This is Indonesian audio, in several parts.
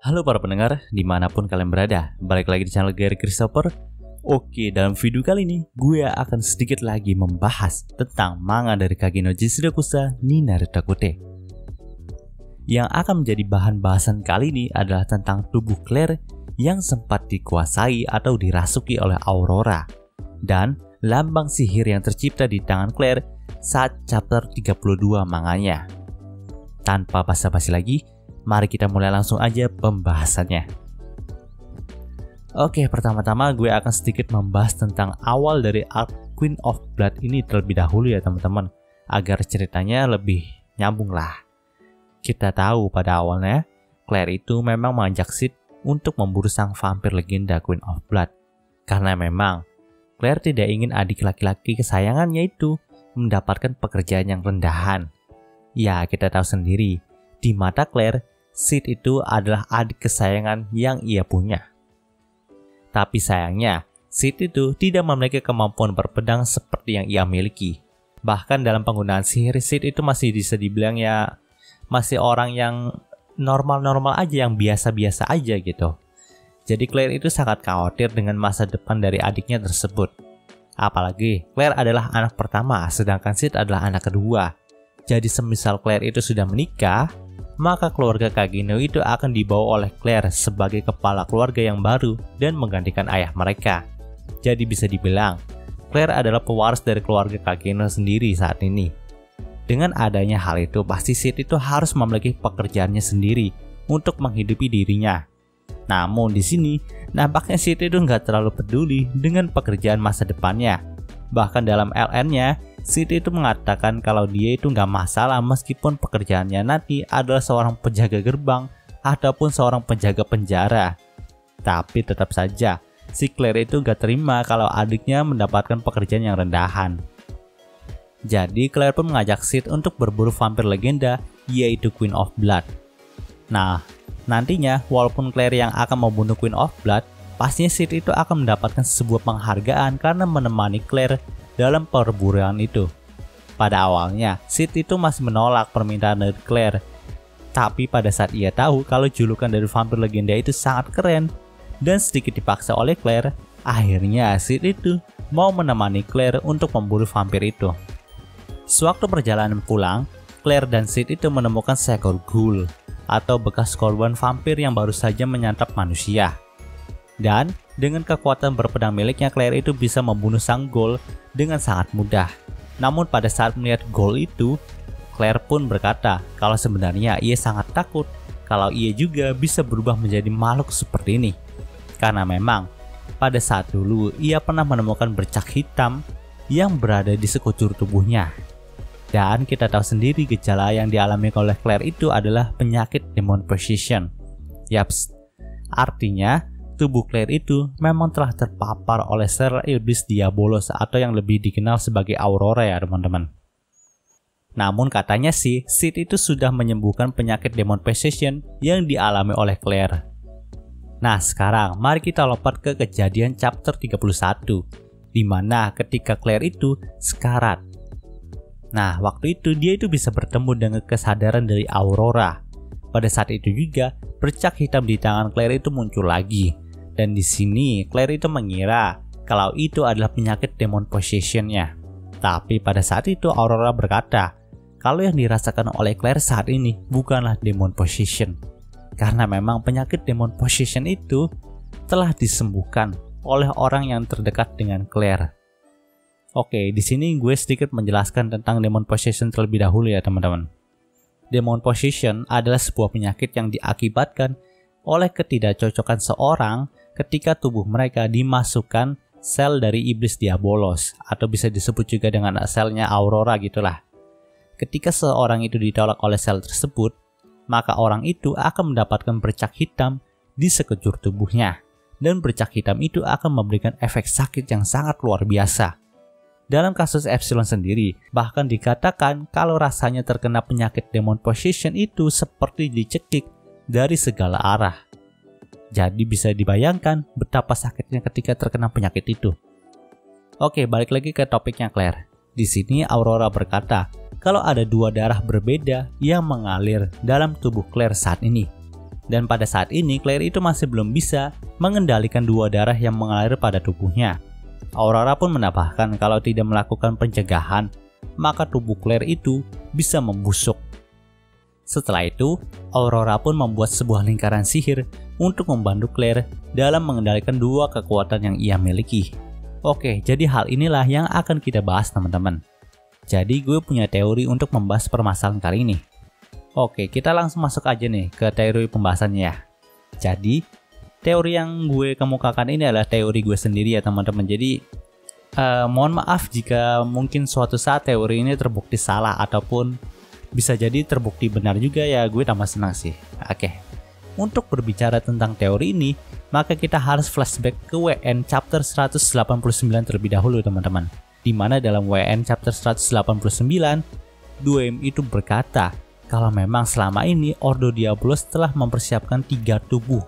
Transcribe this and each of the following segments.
Halo para pendengar, dimanapun kalian berada, balik lagi di channel Gary Christopher. Oke, dalam video kali ini, gue akan sedikit lagi membahas tentang manga dari Kage no Jisudokusa ni Narutakute. Yang akan menjadi bahan bahasan kali ini adalah tentang tubuh Claire yang sempat dikuasai atau dirasuki oleh Aurora, dan lambang sihir yang tercipta di tangan Claire saat chapter 32 manganya. Tanpa basa-basi lagi, mari kita mulai langsung aja pembahasannya. Oke, pertama-tama gue akan sedikit membahas tentang awal dari arc Queen of Blood ini terlebih dahulu ya teman-teman, agar ceritanya lebih nyambung lah. Kita tahu pada awalnya, Claire itu memang mengajak Sid untuk memburu sang vampir legenda Queen of Blood. Karena memang, Claire tidak ingin adik laki-laki kesayangannya itu mendapatkan pekerjaan yang rendahan. Ya, kita tahu sendiri, di mata Claire, Sid itu adalah adik kesayangan yang ia punya. Tapi sayangnya, Sid itu tidak memiliki kemampuan berpedang seperti yang ia miliki. Bahkan dalam penggunaan sihir, Sid itu masih bisa dibilang ya masih orang yang normal-normal aja, yang biasa-biasa aja gitu. Jadi Claire itu sangat khawatir dengan masa depan dari adiknya tersebut. Apalagi Claire adalah anak pertama, sedangkan Sid adalah anak kedua. Jadi semisal Claire itu sudah menikah, maka keluarga Kageno itu akan dibawa oleh Claire sebagai kepala keluarga yang baru dan menggantikan ayah mereka. Jadi bisa dibilang, Claire adalah pewaris dari keluarga Kageno sendiri saat ini. Dengan adanya hal itu, pasti Sid itu harus memiliki pekerjaannya sendiri untuk menghidupi dirinya. Namun di sini, nampaknya Sid itu nggak terlalu peduli dengan pekerjaan masa depannya. Bahkan dalam LN-nya, Sid itu mengatakan kalau dia itu nggak masalah meskipun pekerjaannya nanti adalah seorang penjaga gerbang ataupun seorang penjaga penjara. Tapi tetap saja, si Claire itu nggak terima kalau adiknya mendapatkan pekerjaan yang rendahan. Jadi Claire pun mengajak Sid untuk berburu vampir legenda, yaitu Queen of Blood. Nah, nantinya walaupun Claire yang akan membunuh Queen of Blood, pastinya Sid itu akan mendapatkan sebuah penghargaan karena menemani Claire dalam perburuan itu. Pada awalnya, Sid itu masih menolak permintaan dari Claire. Tapi pada saat ia tahu kalau julukan dari vampir legenda itu sangat keren dan sedikit dipaksa oleh Claire, akhirnya Sid itu mau menemani Claire untuk memburu vampir itu. Sewaktu perjalanan pulang, Claire dan Sid itu menemukan seekor ghoul atau bekas korban vampir yang baru saja menyantap manusia. Dan dengan kekuatan berpedang miliknya, Claire itu bisa membunuh sang ghoul dengan sangat mudah. Namun pada saat melihat ghoul itu, Claire pun berkata kalau sebenarnya ia sangat takut kalau ia juga bisa berubah menjadi makhluk seperti ini. Karena memang pada saat dulu ia pernah menemukan bercak hitam yang berada di sekujur tubuhnya. Dan kita tahu sendiri gejala yang dialami oleh Claire itu adalah penyakit demon possession. Yaps, artinya tubuh Claire itu memang telah terpapar oleh sel iblis Diabolos atau yang lebih dikenal sebagai Aurora ya teman-teman. Namun katanya sih, Sid itu sudah menyembuhkan penyakit demon possession yang dialami oleh Claire. Nah sekarang mari kita lompat ke kejadian chapter 31, dimana ketika Claire itu sekarat. Nah waktu itu dia itu bisa bertemu dengan kesadaran dari Aurora. Pada saat itu juga bercak hitam di tangan Claire itu muncul lagi. Dan di sini Claire itu mengira kalau itu adalah penyakit demon possession-nya. Tapi pada saat itu Aurora berkata kalau yang dirasakan oleh Claire saat ini bukanlah demon possession. Karena memang penyakit demon possession itu telah disembuhkan oleh orang yang terdekat dengan Claire. Oke, di sini gue sedikit menjelaskan tentang demon possession terlebih dahulu ya teman-teman. Demon possession adalah sebuah penyakit yang diakibatkan oleh ketidakcocokan seorang ketika tubuh mereka dimasukkan sel dari iblis Diabolos atau bisa disebut juga dengan selnya Aurora gitulah. Ketika seorang itu ditolak oleh sel tersebut, maka orang itu akan mendapatkan bercak hitam di sekujur tubuhnya dan bercak hitam itu akan memberikan efek sakit yang sangat luar biasa. Dalam kasus Epsilon sendiri, bahkan dikatakan kalau rasanya terkena penyakit demon possession itu seperti dicekik dari segala arah. Jadi bisa dibayangkan betapa sakitnya ketika terkena penyakit itu. Oke, balik lagi ke topiknya Claire. Di sini Aurora berkata kalau ada dua darah berbeda yang mengalir dalam tubuh Claire saat ini. Dan pada saat ini Claire itu masih belum bisa mengendalikan dua darah yang mengalir pada tubuhnya. Aurora pun menambahkan kalau tidak melakukan pencegahan, maka tubuh Claire itu bisa membusuk. Setelah itu, Aurora pun membuat sebuah lingkaran sihir untuk membantu Claire dalam mengendalikan dua kekuatan yang ia miliki. Oke, jadi hal inilah yang akan kita bahas teman-teman. Jadi gue punya teori untuk membahas permasalahan kali ini. Oke, kita langsung masuk aja nih ke teori pembahasannya ya. Jadi, teori yang gue kemukakan ini adalah teori gue sendiri ya teman-teman. Jadi, mohon maaf jika mungkin suatu saat teori ini terbukti salah ataupun bisa jadi terbukti benar juga ya, gue tambah senang sih. Oke, untuk berbicara tentang teori ini, maka kita harus flashback ke WN chapter 189 terlebih dahulu teman-teman. Dimana dalam WN chapter 189, 2M itu berkata, kalau memang selama ini Ordo Diabolos telah mempersiapkan 3 tubuh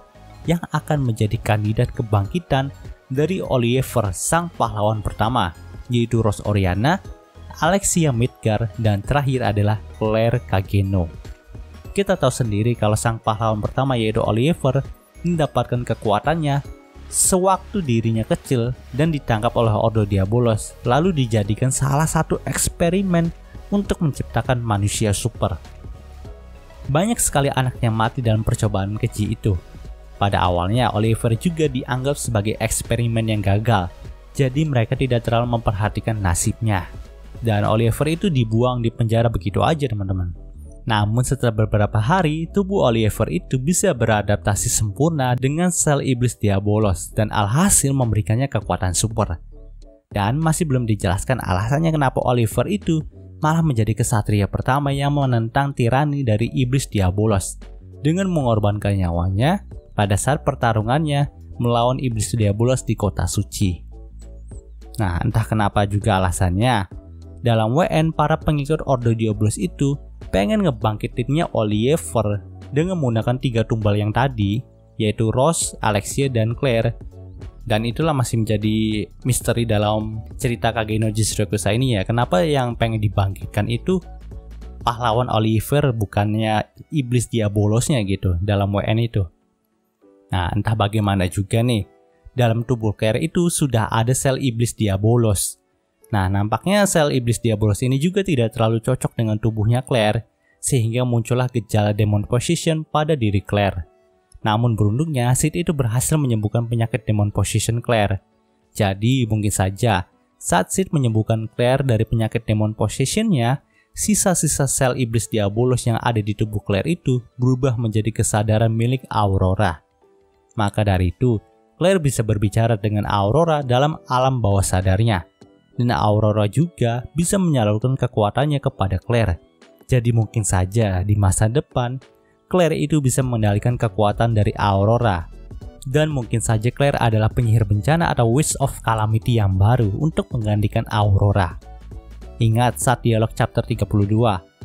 yang akan menjadi kandidat kebangkitan dari Oliver, sang pahlawan pertama, yaitu Rose Oriana, Alexia Midgar, dan terakhir adalah Claire Kageno. Kita tahu sendiri kalau sang pahlawan pertama yaitu Oliver mendapatkan kekuatannya sewaktu dirinya kecil dan ditangkap oleh Ordo Diabolos, lalu dijadikan salah satu eksperimen untuk menciptakan manusia super. Banyak sekali anak yang mati dalam percobaan keji itu. Pada awalnya, Oliver juga dianggap sebagai eksperimen yang gagal, jadi mereka tidak terlalu memperhatikan nasibnya. Dan Oliver itu dibuang di penjara begitu aja teman-teman. Namun setelah beberapa hari, tubuh Oliver itu bisa beradaptasi sempurna dengan sel iblis Diabolos dan alhasil memberikannya kekuatan super. Dan masih belum dijelaskan alasannya kenapa Oliver itu malah menjadi kesatria pertama yang menentang tirani dari iblis Diabolos dengan mengorbankan nyawanya pada saat pertarungannya melawan iblis Diabolos di kota suci. Nah, entah kenapa juga alasannya, dalam WN para pengikut Ordo Diabolos itu pengen ngebangkitinnya Oliver dengan menggunakan 3 tumbal yang tadi, yaitu Rose, Alexia, dan Claire. Dan itulah masih menjadi misteri dalam cerita Kageno Jisrokusa ini ya. Kenapa yang pengen dibangkitkan itu pahlawan Oliver bukannya iblis Diabolosnya gitu dalam WN itu. Nah, entah bagaimana juga nih, dalam tubuh Claire itu sudah ada sel iblis Diabolos. Nah, nampaknya sel iblis Diabolos ini juga tidak terlalu cocok dengan tubuhnya Claire, sehingga muncullah gejala demon possession pada diri Claire. Namun beruntungnya Sid itu berhasil menyembuhkan penyakit demon possession Claire. Jadi mungkin saja saat Sid menyembuhkan Claire dari penyakit demon possessionnya, sisa-sisa sel iblis Diabolos yang ada di tubuh Claire itu berubah menjadi kesadaran milik Aurora. Maka dari itu, Claire bisa berbicara dengan Aurora dalam alam bawah sadarnya. Dan Aurora juga bisa menyalurkan kekuatannya kepada Claire. Jadi mungkin saja di masa depan, Claire itu bisa mengendalikan kekuatan dari Aurora. Dan mungkin saja Claire adalah penyihir bencana atau Witch of Calamity yang baru untuk menggantikan Aurora. Ingat saat dialog chapter 32,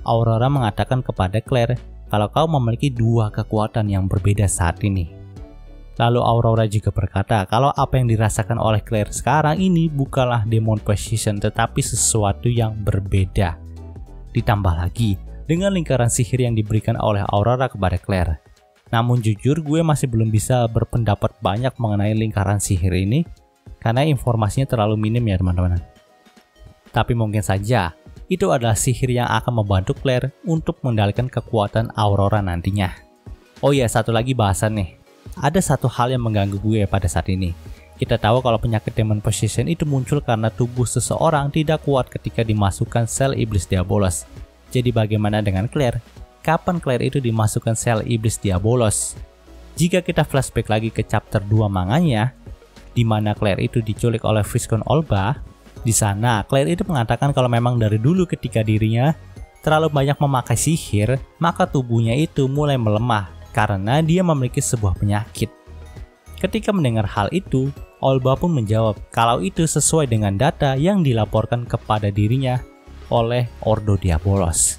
Aurora mengatakan kepada Claire kalau kau memiliki 2 kekuatan yang berbeda saat ini. Lalu Aurora juga berkata kalau apa yang dirasakan oleh Claire sekarang ini bukanlah demon possession tetapi sesuatu yang berbeda. Ditambah lagi dengan lingkaran sihir yang diberikan oleh Aurora kepada Claire. Namun jujur gue masih belum bisa berpendapat banyak mengenai lingkaran sihir ini karena informasinya terlalu minim ya teman-teman. Tapi mungkin saja itu adalah sihir yang akan membantu Claire untuk mengendalikan kekuatan Aurora nantinya. Oh iya, satu lagi bahasan nih. Ada satu hal yang mengganggu gue pada saat ini. Kita tahu kalau penyakit demon possession itu muncul karena tubuh seseorang tidak kuat ketika dimasukkan sel iblis Diabolos. Jadi bagaimana dengan Claire? Kapan Claire itu dimasukkan sel iblis Diabolos? Jika kita flashback lagi ke chapter 2 manganya, di mana Claire itu diculik oleh Viscount Olba, di sana Claire itu mengatakan kalau memang dari dulu ketika dirinya terlalu banyak memakai sihir, maka tubuhnya itu mulai melemah karena dia memiliki sebuah penyakit. Ketika mendengar hal itu, Olba pun menjawab kalau itu sesuai dengan data yang dilaporkan kepada dirinya oleh Ordo Diabolos.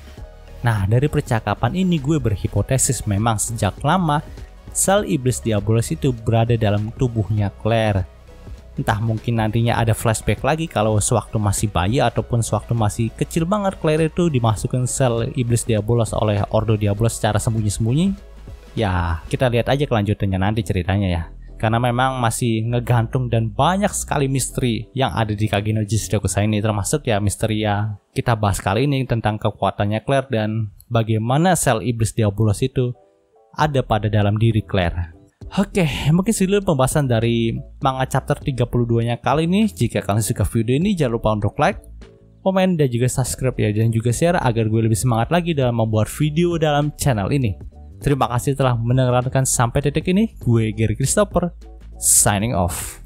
Nah, dari percakapan ini gue berhipotesis memang sejak lama sel iblis Diabolos itu berada dalam tubuhnya Claire. Entah mungkin nantinya ada flashback lagi kalau sewaktu masih bayi ataupun sewaktu masih kecil banget Claire itu dimasukkan sel iblis Diabolos oleh Ordo Diabolos secara sembunyi-sembunyi. Ya, kita lihat aja kelanjutannya nanti ceritanya ya. Karena memang masih ngegantung dan banyak sekali misteri yang ada di Kage no Jishokusa ini, termasuk ya misteri yang kita bahas kali ini tentang kekuatannya Claire dan bagaimana sel iblis Diabolos itu ada pada dalam diri Claire. Oke, mungkin segitu pembahasan dari manga chapter 32-nya kali ini. Jika kalian suka video ini, jangan lupa untuk like, komen, dan juga subscribe ya, dan juga share agar gue lebih semangat lagi dalam membuat video dalam channel ini. Terima kasih telah mendengarkan sampai detik ini. Gue Gary Christopher, signing off.